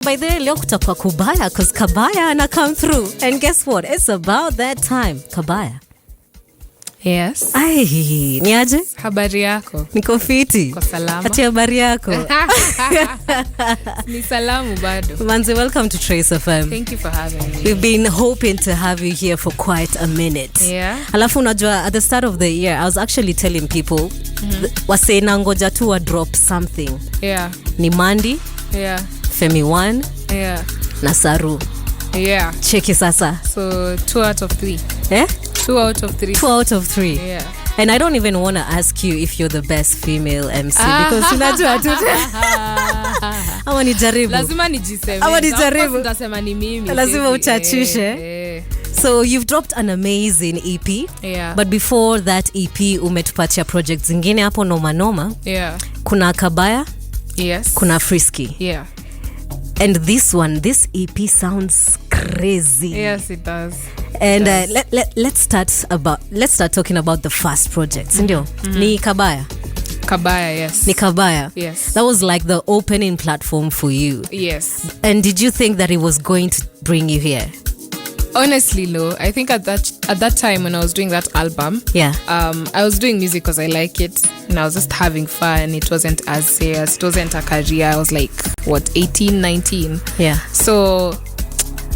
By the way, leo kutakuwa kubaya cause Kabaya ana come through. And guess what? It's about that time. Kabaya. Yes. Ai, niaje? Habari yako? Niko fiti. Kwa salama. Ati habari yako? Ni salamu bado. Manzi, welcome to Trace FM. Thank you for having me. We've been hoping to have you here for quite a minute. Yeah. Alafu unajua, at the start of the year, I was actually telling people, wase nangoja tu wa drop something. Yeah. Ni Maandy. Yeah. Femi One. Yeah. Na Saru. Yeah. Cheki sasa. So 2 out of 3. Eh? 2 out of 3. 2 out of 3. Yeah. And I don't even want to ask you if you're the best female MC because unajua tu. Ama nijaribu. Lazima nijiseme. Ama nijaribu. Nitasema ni mimi. Lazima uchachishe. So you've dropped an amazing EP. Yeah. But before that EP umetupatia projects zingine hapo noma. Yeah. Kuna Kabaya. Yes. Kuna Frisky. Yeah. And this EP sounds crazy. Yes, it does. And let's start talking about the first project. Ndio. Ni Kabaya. Kabaya, yes. Ni Kabaya. Yes. That was like the opening platform for you. Yes. And did you think that it was going to bring you here? Honestly, no. I think at that time when I was doing that album, yeah, I was doing music because I like it and I was just having fun. It wasn't as serious. It wasn't a career. I was like, 18, 19? Yeah. So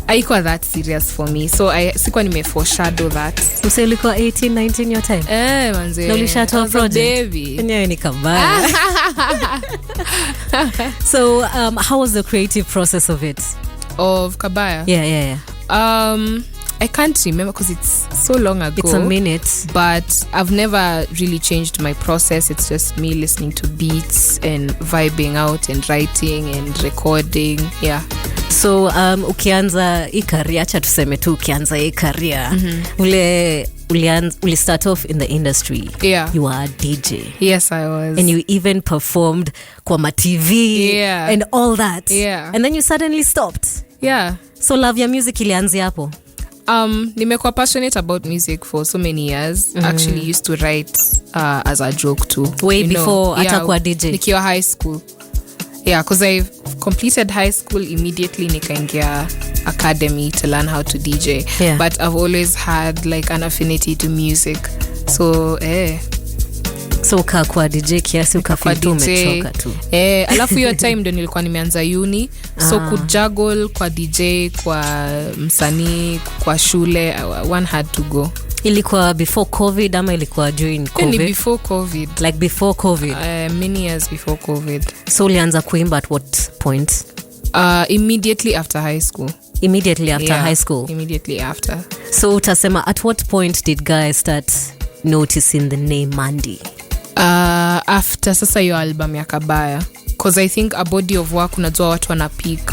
haikuwa that serious for me. So sikuwa nimeforeshadow that. So ulikuwa 18, 19 your time? Manze. Na ulishatoa project? Baby. Nyewe ni Kabaya. So how was the creative process of it? Of Kabaya? Yeah. I can't remember because it's so long ago. It's a minute. But I've never really changed my process. It's just me listening to beats and vibing out and writing and recording. Yeah. So ukianza hii career, acha tuseme tu ukianza hii career, uli start off in the industry. Yeah. You were a DJ. Yes, I was. And you even performed kwa TV. Yeah. And all that. Yeah. And then you suddenly stopped. Yeah. So love ya music ilianzia hapo? Nimekuwa passionate about music for so many years. Actually used to write as a joke too. Way before atakuwa DJ. Nikiwa high school. Yeah, because I completed high school immediately nikaingia academy to learn how to DJ. Yeah. But I've always had like an affinity to music. So So ukakuwa DJ kiasi ukafeel tu umechoka tu. Alafu hiyo time ndo nilikuwa nimeanza uni. So kujuggle kwa DJ, kwa msanii, kwa shule, one had to go. Ilikuwa before COVID ama ilikuwa during COVID? Ni before COVID. Like before COVID? Many years before COVID. So ulianza kuimba at what point? Immediately after high school. Immediately after high school? Immediately after. So utasema, at what point did guys start noticing the name Maandy? After sasa hiyo album ya Kabaya. Because I think a body of work unajua watu wana pick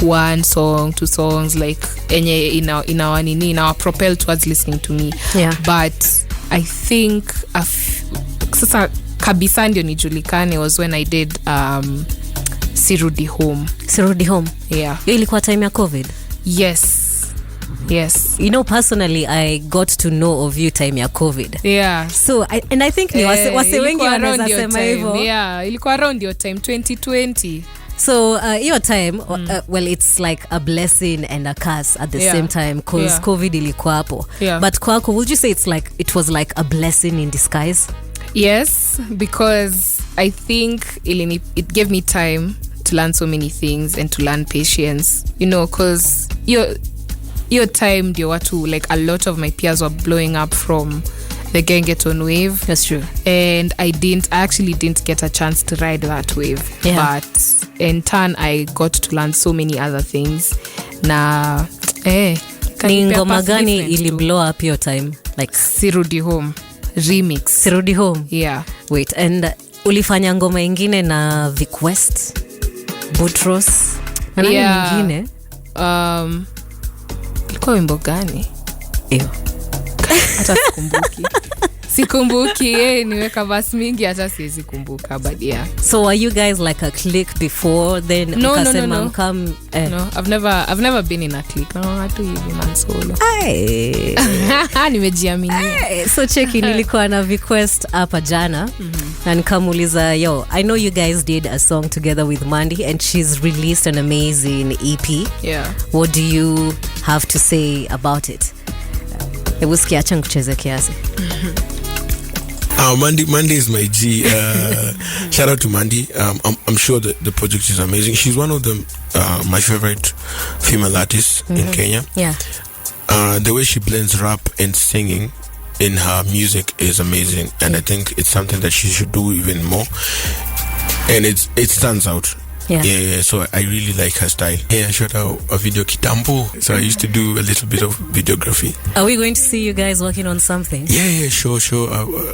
1 song, 2 songs like enye ina propel towards listening to me. Yeah. But I think sasa kabisa ndio nijulikane was when I did Sirudi Home. Sirudi Home? Yeah. Yo ilikuwa time ya COVID? Yes. You know, personally, I got to know of you time ya COVID. Yeah. So, I think ni wase wengi wanaweza sema hivyo. Yeah, ilikuwa around your time, 2020. So, your time, well, it's like a blessing and a curse at the same time because COVID ilikuwa hapo. Yeah. But kwako, would you say it was like a blessing in disguise? Yes, because I think it gave me time to learn so many things and to learn patience. You know, because your time ndio watu, like a lot of my peers were blowing up from the Gengeton wave. That's true. And I actually didn't get a chance to ride that wave. Yeah. But in turn I got to learn so many other things. Na ni ngoma gani ili blow up your time? Like Sirudi Home remix. Sirudi Home? Yeah. Wait, and ulifanya ngoma ingine na Vycek, Butros na nani mwingine? Ilikuwa wimbo gani? Eyo. Hata sikumbuki. sikumbuki niweka verse mingi hata siwezi kumbuka, but yeah. So are you guys like a clique before then? No. No, I've never been in a clique. No, hatu hivi man solo. Nimejiamini. So cheki nilikuwa na request hapa jana na nikamuuliza, yo, I know you guys did a song together with Maandy and she's released an amazing EP. Yeah. What do you have to say about it? Hebu sikiacha nikucheze kiasi. Maandy is my G. Shout out to Maandy. I'm sure that the project is amazing. She's one of my favorite female artists in Kenya. Yeah. The way she blends rap and singing in her music is amazing, and I think it's something that she should do even more. And it stands out. Yeah, so I really like her style. Yeah, I shot a video kitambo. So I used to do a little bit of videography. Are we going to see you guys working on something? Yeah, sure.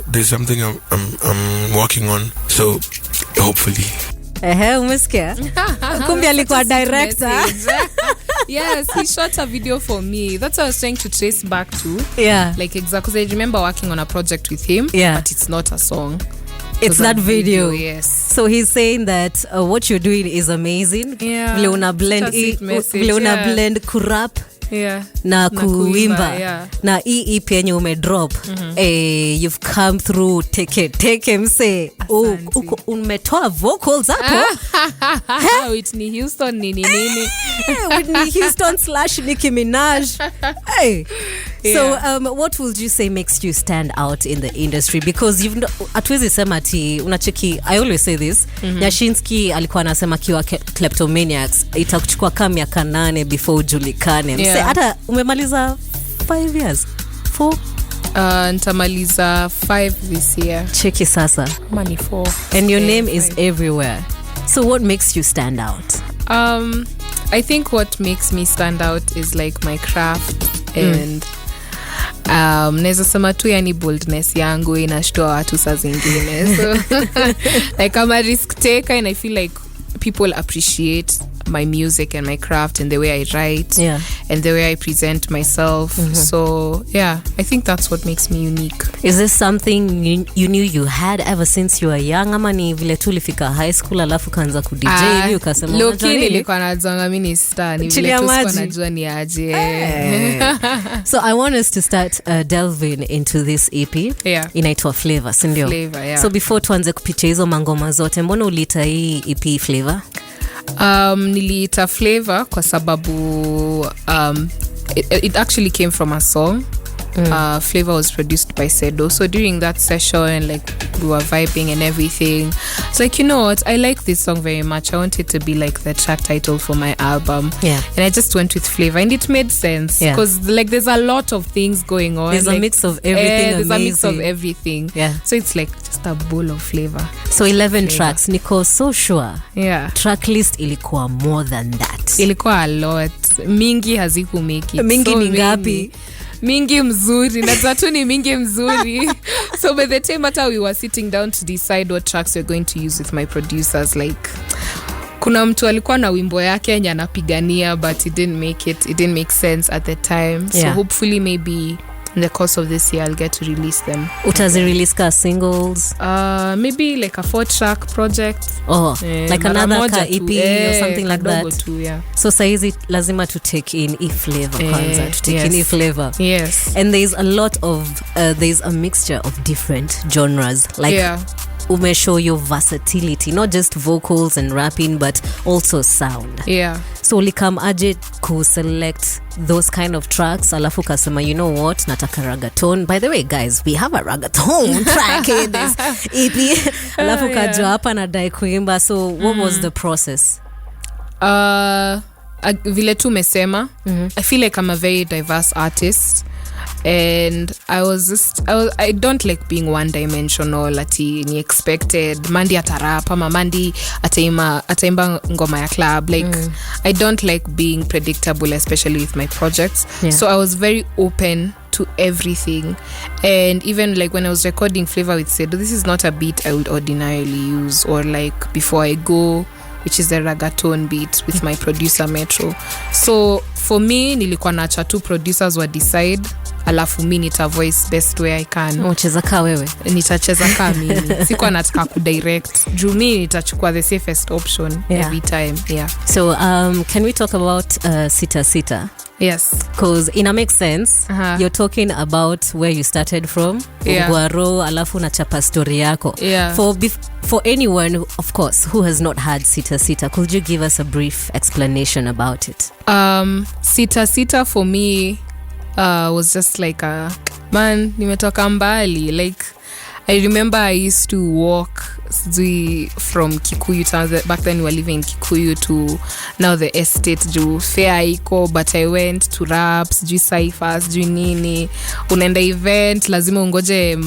There's something I'm working on. So hopefully. Umesikia? Kumbe alikuwa director. Yes, he shot a video for me. That's what I was trying to trace back to. Yeah. Like exactly, because I remember working on a project with him. Yeah. But it's not a song. It's that video. Yes. So he's saying that what you're doing is amazing. Yeah. Vile una blend kurap. Yeah. Na kuimba. Yeah. Na hii EP yenye umedrop. You've come through. Take mse. Umetoa vocals hapo. Whitney Houston nini. Whitney Houston / Nicki Minaj. Hey. Yeah. So what would you say makes you stand out in the industry? Because hatuwezi sema ati unacheki, I always say this. Nyashinski alikuwa anasema kiwa kleptomaniacs itakuchukua kama miaka 8 before ujulikane. Yeah. Hata umemaliza 5 years. 4? Nitamaliza 5 this year. Cheki sasa. Money 4. And your name is everywhere. So what makes you stand out? I think what makes me stand out is like my craft and naweza sema tu yani boldness yangu inashtua watu saa zingine. So like I'm a risk taker and I feel like people appreciate my music and my craft and the way I write and the way I present myself. So yeah, I think that's what makes me unique. Is this something you knew you had ever since you were young, ama ni vile tu ulifika high school alafu kaanza ku DJ hivi ukasema unajua nini? Nilikuwa najua mimi ni star, ni vile tu sikuwa najua ni aje. So I want us to start delving into this EP. Yeah. Inaitwa Flavor, si ndio? Flavor, yeah. So before tuanze kupicha hizo mangoma zote, mbona uliita hii EP Flavor? Niliita Flavor kwa sababu it actually came from a song. Flavor was produced by Sedo. So during that session, like we were vibing and everything. It's like, you know what? I like this song very much. I want it to be like the track title for my album. Yeah. And I just went with Flavor, and it made sense because like there's a lot of things going on. There's like, a mix of everything. There's a mix of everything. Yeah. So it's like just a bowl of flavor. So 11 tracks. Niko so sure. Yeah. Track list ilikuwa more than that. Ilikuwa a lot. Mingi haziku make it. Mingi so ni ngapi? Mingi mzuri. Na tu ni mingi mzuri. So by the time after we were sitting down to decide what tracks we're going to use with my producers, like kuna mtu alikuwa na wimbo yake yenye anapigania but it didn't make sense at the time. So hopefully maybe in the course of this year I'll get to release them. Utazi-release ka singles? Maybe like a 4-track project. Like another ka EP or something like that. Too, yeah. So saizi lazima to take in Flavor kwanza, to take in Flavor. Yes. And there's a lot of there's a mixture of different genres. Like show your versatility, not just vocals and rapping but also sound. Yeah. So ulikam aje ku select those kind of tracks alafu kasema, you know what, nataka reggaeton. By the way guys, we have a reggaeton track in this EP. Alafu kajua hapa na Deye kuimba. So what was the process? Vile tu mesema, I feel like I'm a very diverse artist. And I don't like being one-dimensional ati ni expected Maandy atarap ama Maandy ataimba ngoma ya club. Like I don't like being predictable, especially with my projects. So I was very open to everything. And even like when I was recording Flavor with Sedo, this is not a beat I would ordinarily use, or like Before I Go, which is the reggaeton beat with my producer Metro. So for me, nilikuwa naacha tu producers wa decide alafu mi nita voice best way I can. Ucheza kaa wewe? Nitacheza kaa mimi. Sikuwa nataka kudirect. Juu mi nitachukua the safest option every time. Yeah. So can we talk about Sitati? Yes. Because it makes sense. You're talking about where you started from. Ungwaro, alafu nachapa story yako. For anyone, of course, who has not had Sitati, could you give us a brief explanation about it? Sitati for me was just like a man, nimetoka mbali. Like I remember I used to walk from Kikuyu town. Back then we were living in Kikuyu to now the estate juu fair iko, but I went to raps, juu cyphers, juu nini. Unaenda event, lazima ungoje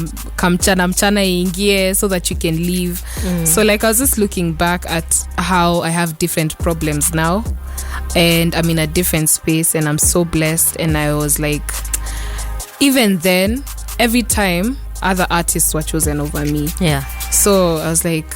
mchana ingie so that you can leave. So like I was just looking back at how I have different problems now. And I'm in a different space and I'm so blessed. And I was like, even then, every time other artists were chosen over me. Yeah. So I was like,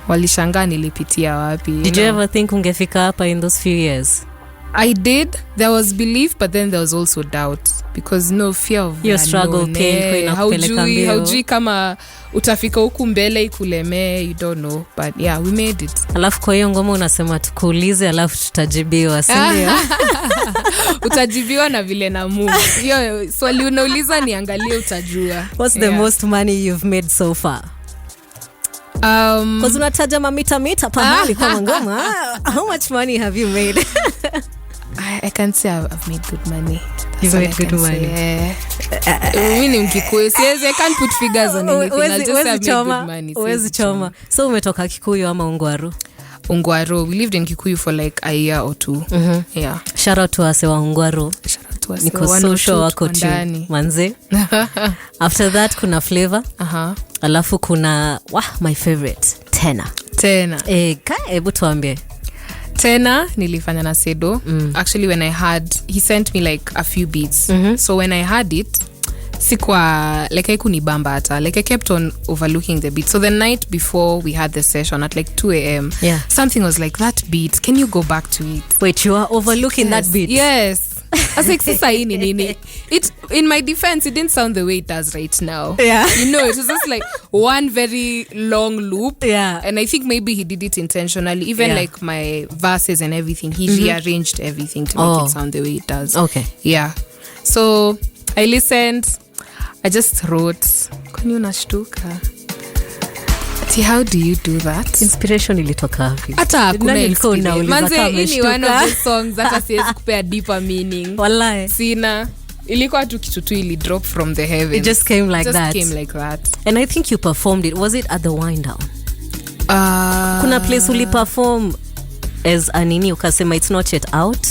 walishanga nilipitia wapi. Did you ever think ungefika hapa in those few years? I did. There was belief, but then there was also doubt. Because no fear of your struggle came. Haujui kama utafika huku mbele ikuleme, you don't know. But yeah, we made it. Alafu kwa hiyo ngoma unasema tukuulize alafu tutajibiwa, sindio? Utajibiwa na vile na move. Yo, swali unauliza niangalie utajua. What's the most money you've made so far? Because unataja mamita pahali kwa ngoma. How much money have you made? I can say I've made good money. You've made good money. I can't put figures on anything. I'll just say I've made good money. Uwezi choma. So umetoka Kikuyu ama Ungwaru? Ungwaru. We lived in Kikuyu for like a year or two. Yeah. Shout out to wase wa Ungwaru. Shout out to wase. Niko so sure wako tu manze. After that kuna Flavor. Alafu kuna my favorite Tena. Hebu tuambie. Tena nilifanya na Sedo. Actually when he sent me like a few beats. So when I had it, sikwa like haikunibamba hata. Like I kept on overlooking the beat. So the night before we had the session at like 2 a.m. Something was like, that beat, can you go back to it? Wait, you are overlooking that beat? Yes. I was like, sisa nini. It, in my defense, it didn't sound the way it does right now. Yeah. You know, it was just like one very long loop. Yeah. And I think maybe he did it intentionally. Even like my verses and everything, he rearranged everything to make it sound the way it does. Okay. Yeah. So I listened. I just wrote, kwani unashtuka? How do you do that? Inspiration ilitoka wapi? Hata hakuna inspiration. Manze, ini one of the songs hata siwezi kupea deeper meaning. Wallahi. Sina. Ilikuwa tu kitu tu ili drop from the heavens. It just came like that. Just came like that. And I think you performed it. Was it at the Wind Down? Kuna place uli perform as anini ukasema it's not yet out?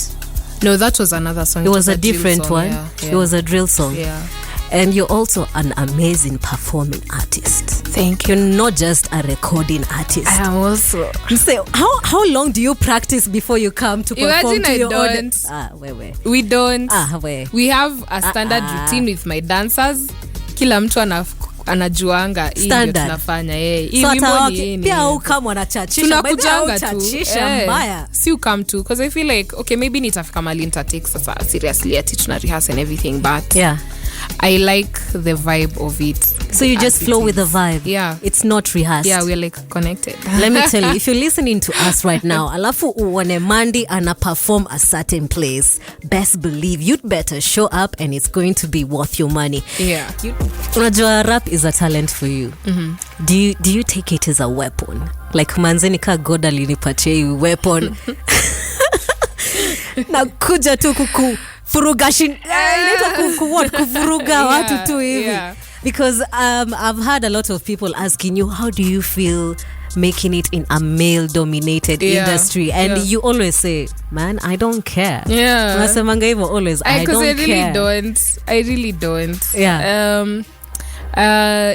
No, that was another song. It was a different song, one. Yeah. It was a drill song. Yeah. And you're also an amazing performing artist. Thank you. You're not just a recording artist. I am also. So how long do you practice before you come to perform? Imagine to your audience? We don't. We have a standard routine with my dancers. Kila mtu anajuanga hii ndio tunafanya. Hii wimbo ni pia au kama wanachachisha mbaya. Si come to because I feel like okay maybe nitafika mali nitatake sasa seriously ati tuna rehearse and everything, but I like the vibe of it. So you just flow with the vibe. Yeah. It's not rehearsed. Yeah, we're like connected. Let me tell you, if you're listening to us right now, alafu uone Maandy ana perform a certain place, best believe you'd better show up and it's going to be worth your money. Yeah. Unajua rap is a talent for you. Do you take it as a weapon? Like manzeni ka God alinipatia weapon. Na kuja tu kufuruga watu tu hivi. Because I've had a lot of people asking you, how do you feel making it in a male dominated industry? And you always say, man, I don't care. Unasemanga hivyo always, I don't care. I really don't.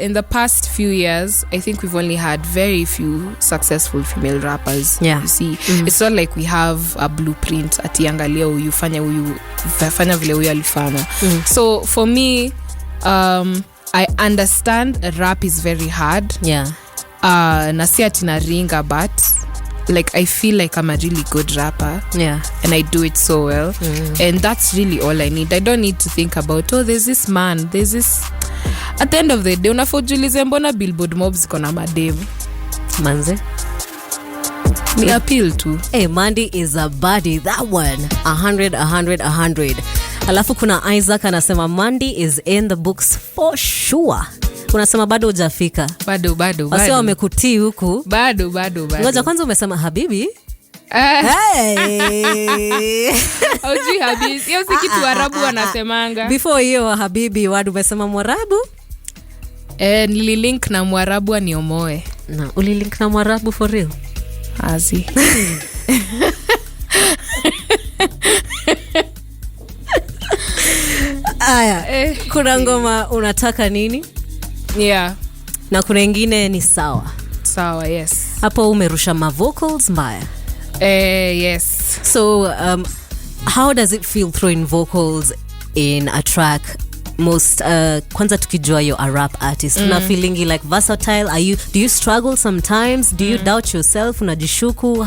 In the past few years, I think we've only had very few successful female rappers. You see, it's not like we have a blueprint ati angalia huyu fanya vile huyu alifanya. So for me, I understand rap is very hard. Na si ati na ringa, but like I feel like I'm a really good rapper. Yeah. And I do it so well. And that's really all I need. I don't need to think about, there's this man, there's this. At the end of the day, unafojulize mbona billboard mobs kona madem. Manze. Me appeal to. Hey, Maandy is a baddie. That one. 100. Alafu kuna Isaac anasema Maandy is in the books for sure. Unasema bado hujafika. Bado. Wase wamekutii huku. Bado. Ngoja kwanza umesema habibi. Hey. Auji habibi. Hiyo si kitu Waarabu wanasemanga. Before hiyo habibi wadu umesema Mwarabu? Nililink na Mwarabu aniomoe. Na ulilink na Mwarabu for real? Azi. Aya, kuna ngoma unataka nini? Yeah. Na kuna ingine ni sawa. Sawa, yes. Hapo umerusha ma vocals mbaya. Yes. So, how does it feel throwing vocals in a track? Most kwanza tukijua you're a rap artist, una feeling like versatile. Do you struggle sometimes? Do you doubt yourself? Unajishuku?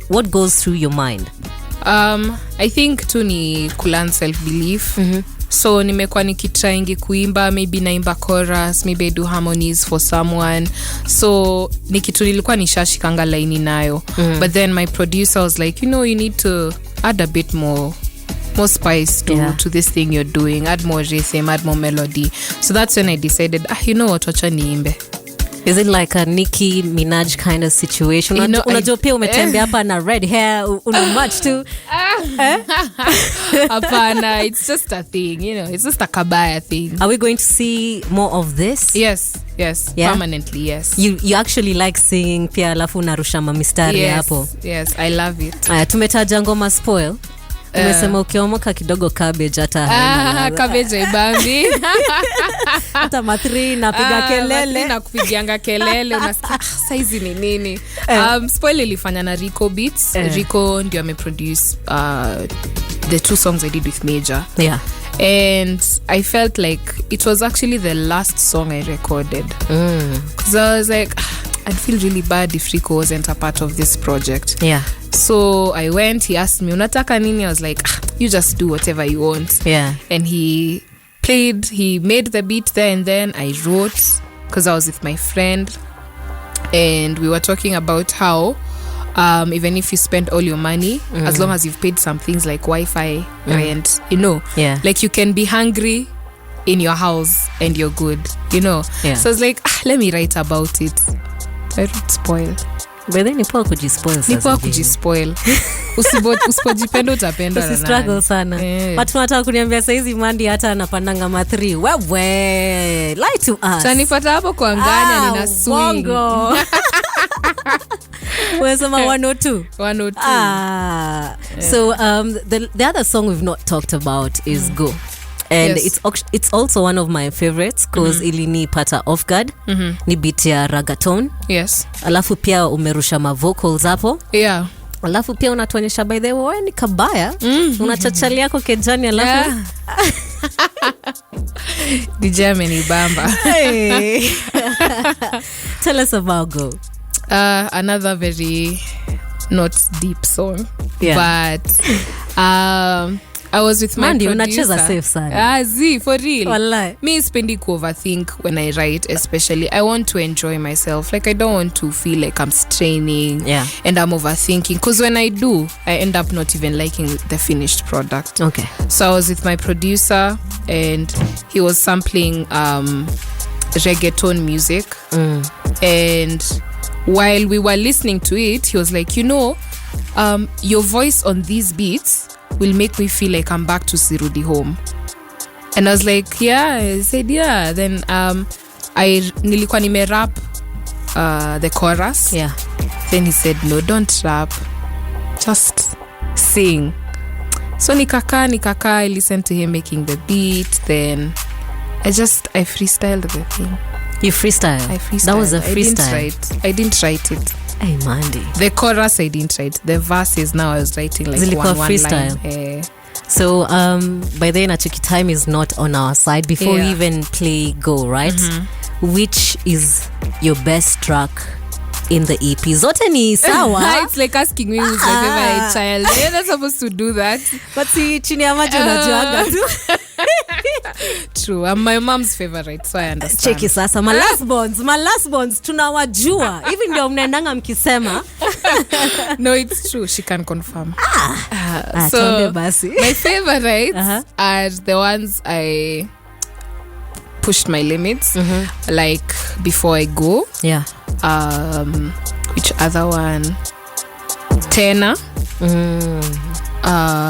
What goes through your mind? I think tu ni kulearn self-belief. So nimekuwa nikitrying kuimba, maybe naimba chorus, maybe I do harmonies for someone. So ni kitu nilikuwa nishashikanga line nayo. But then my producer was like, you need to add a bit more spice to this thing you're doing, add more rhythm, add more melody. So that's when I decided, what, wacha niimbe. Is it like a Nicki Minaj kind of situation? Unajua pia umetembea hapa na red hair, una match too. Apana, it's just a thing, it's just a kabaya thing. Are we going to see more of this? Yes, yeah? Permanently, yes. You actually like singing pia alafu unarusha mamistari hapo. Yes, I love it. Tumetaja ngoma Spoil. Umesema ukiomoka kidogo cabbage hata cabbage ibambi. Hata matri napiga kelele na kupigianga kelele unasikia size ni nini. Spoil ilifanya na Rico Beats. Rico ndio ameproduce the 2 songs I did with Major. Yeah. And I felt like it was actually the last song I recorded. Because I was like, I'd feel really bad if Rico wasn't a part of this project. Yeah. So I went, he asked me, unataka nini? I was like, you just do whatever you want. Yeah. And he made the beat there, and then I wrote, because I was with my friend, and we were talking about how even if you spend all your money, as long as you've paid some things like Wi-Fi, rent, like you can be hungry in your house and you're good, So I was like, let me write about it. I wrote Spoil. But then nipo kujispoil. Usipojipenda utapenda na struggle sana. But tunataka kuniambia saizi Maandy hata anapandanga ma 3. Wewe lie to us. Tanipata hapo kwa nganya nina swing. Wewe sema 102. So the other song we've not talked about is Go. And it's also one of my favorites because ilini pata off guard. Ni beat ya ragaton. Yes. Alafu pia umerusha ma vocals hapo. Yeah. Alafu pia unatuonyesha by the way ni kabaya. Unachachali yako kejani alafu. DJ amenibamba. Hey. Tell us about Go. Another very not deep song. Yeah. But I was with my Maandy, producer. unacheza safe sana. For real. Wallahi. Me spendi ku overthink when I write, especially. I want to enjoy myself. Like I don't want to feel like I'm straining and I'm overthinking. Because when I do, I end up not even liking the finished product. Okay. So I was with my producer and he was sampling reggaeton music. And while we were listening to it, he was like, your voice on these beats will make me feel like I'm back to Sirudi home. And I was like, I said, Then nilikuwa nime rap the chorus. Yeah. Then he said, no, don't rap. Just sing. So nikaka, I listened to him making the beat. Then I freestyled the thing. You freestyle? I freestyled. That was a freestyle. I didn't write it. Hey, Maandy. The chorus I didn't write. The verses now I was writing like one freestyle line. So by then Achiki time is not on our side. Before we even play Go, right? Which is your best track in the EP? Zote ni sawa. It's like asking me who's my favorite child. You're not supposed to do that. But si chini ya maji unajuaga tu. True. I'm my mom's favorite, so I understand. Cheki sasa, my last bonds tunawajua. Hivi ndio mnaendanga mkisema. No, it's true. She can confirm. So basi. My favorites are the ones I pushed my limits, like Before I Go. Yeah. Which other one? Tena.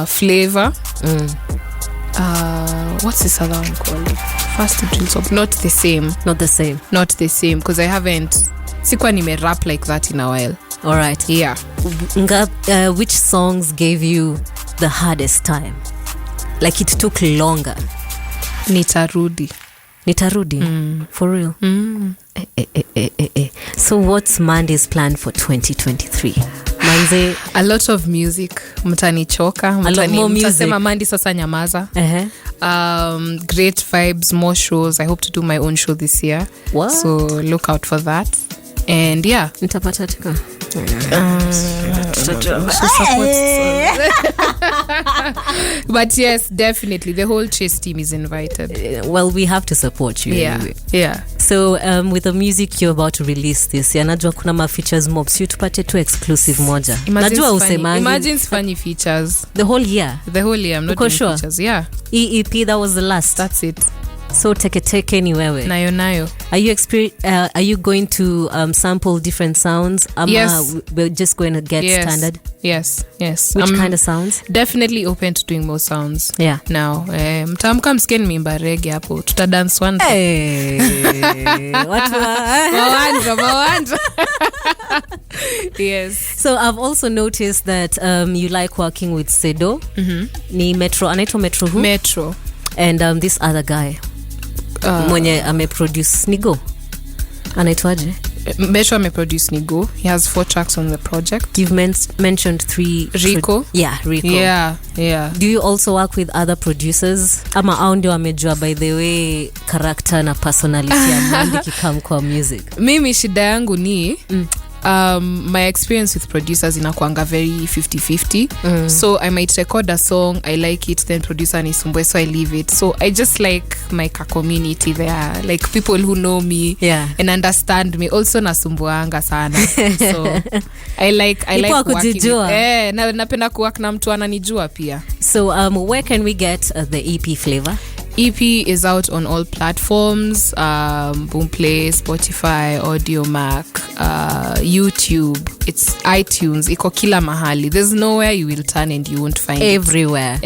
Flavor. What's this other one called? First Drills of Not the Same, because I haven't sikuwa nime rap like that in a while. All right. Yeah. Which songs gave you the hardest time? Like it took longer? Nitarudi. For real? So what's Maandy's plan for 2023? Manze, a lot of music. Mtanichoka. Mtasema Maandy sasa nyamaza. Great vibes, more shows. I hope to do my own show this year. What? So look out for that. And yeah. Nitapata tika. But yes, definitely the whole Chase team is invited. Well, we have to support you anyway. Yeah. So with the music you're about to release this year, najua kuna ma features mob, so tupate tu exclusive moja. Najua usemangi. Imagine funny features. The whole year I'm not doing sure. Features. Yeah. EP, that was the last. That's it. So teke ni wewe. Nayo. Are you going to sample different sounds? Yes. We're just going to get standard? Yes. Which kind of sounds? Definitely open to doing more sounds. Yeah. Now, mtamka msikeni mimba reggae hapo. Tuta dance one. Hey. Mawanja. Yes. So I've also noticed that you like working with Sedo. Ni Metro, anaitwa Metro who? Metro. And this other guy. Mwenye ameproduce Nigo. Anaitwaje? Metro ameproduce Nigo. He has 4 tracks on the project. You've mentioned 3. Rico. Rico. Yeah. Do you also work with other producers? Ama au ndio amejua by the way character na personality ya Maandy kikam kwa music? Mimi shida yangu ni my experience with producers inakuanga very 50-50. So I might record a song, I like it, then producer nisumbue, so I leave it. So I just like my community there, like people who know me and understand me. Also nasumbuanga sana. So I like working with, napenda kuwork na mtu ananijua pia. So where can we get the EP Flavor? EP is out on all platforms, Boomplay, Spotify, Audiomack, YouTube, it's iTunes, iko kila mahali. There's nowhere you will turn and you won't find everywhere.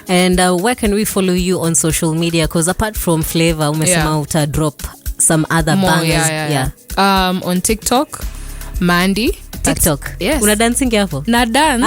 And where can we follow you on social media? Because apart from Flavor, umesema uta drop some other bangers. On TikTok, Maandy. TikTok. Yes. Una dancing hapo? Na dance.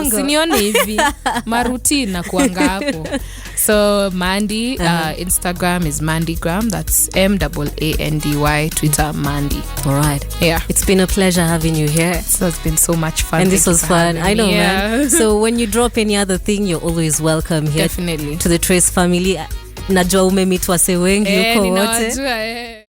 Usinione hivi. Maruti na kuanga hapo. So Maandy, Instagram is Maandygram. That's MAANDY. Twitter Maandy. All right. Yeah. It's been a pleasure having you here. So it's been so much fun. And this was fun. I know, man. So when you drop any other thing, you're always welcome here. Definitely. To the Trace family. Najua umemeet wase wengi huko wote.